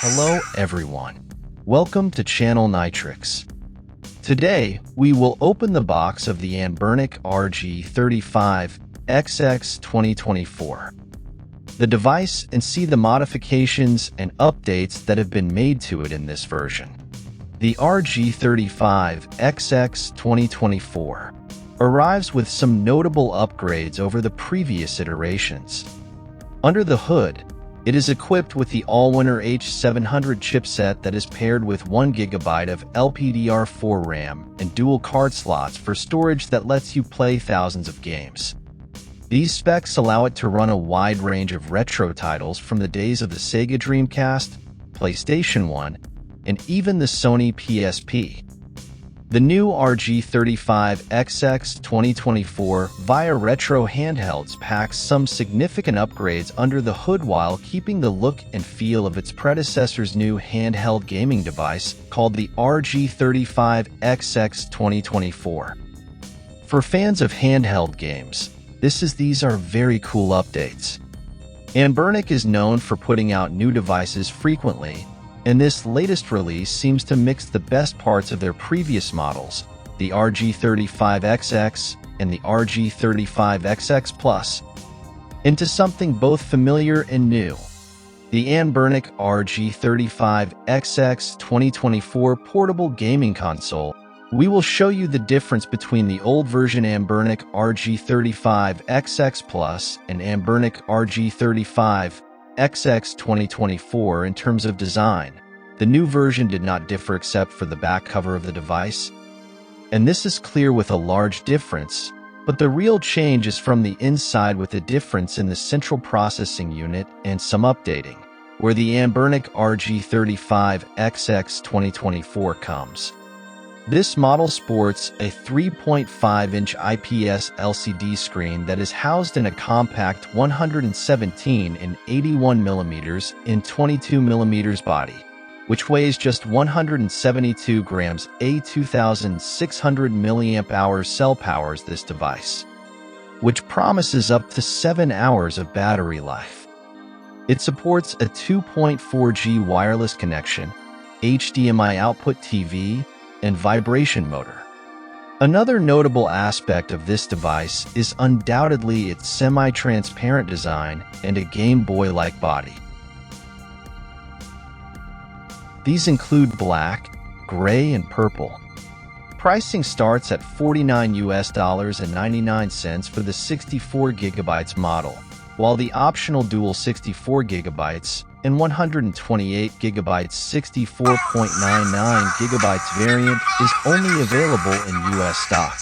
Hello everyone. Welcome to Channel Nitrix. Today, we will open the box of the ANBERNIC RG35XX 2024. The device and see the modifications and updates that have been made to it in this version. The RG35XX 2024 arrives with some notable upgrades over the previous iterations. Under the hood, it is equipped with the Allwinner H700 chipset that is paired with 1 GB of LPDDR4 RAM and dual card slots for storage that lets you play thousands of games. These specs allow it to run a wide range of retro titles from the days of the SEGA Dreamcast, PlayStation 1, and even the Sony PSP. The new RG35XX 2024 via Retro Handhelds packs some significant upgrades under the hood while keeping the look and feel of its predecessor's new handheld gaming device called the RG35XX 2024. For fans of handheld games, these are very cool updates. ANBERNIC is known for putting out new devices frequently, and this latest release seems to mix the best parts of their previous models, the RG35XX and the RG35XX Plus, into something both familiar and new. The ANBERNIC RG35XX 2024 portable gaming console. We will show you the difference between the old version ANBERNIC RG35XX Plus and ANBERNIC RG35XX 2024 in terms of design. The new version did not differ except for the back cover of the device. And this is clear with a large difference, but the real change is from the inside with a difference in the central processing unit and some updating, where the ANBERNIC RG35XX 2024 comes. This model sports a 3.5-inch IPS LCD screen that is housed in a compact 117 and 81 mm in 22 mm body, which weighs just 172 grams. A 2600 mAh cell powers this device, which promises up to 7 hours of battery life. It supports a 2.4G wireless connection, HDMI output TV, and vibration motor. Another notable aspect of this device is undoubtedly its semi-transparent design and a Game Boy-like body. These include black, gray, and purple. Pricing starts at $49.99 for the 64 GB model, while the optional dual 64 GB and 128 GB 64.99 GB variant is only available in US stock.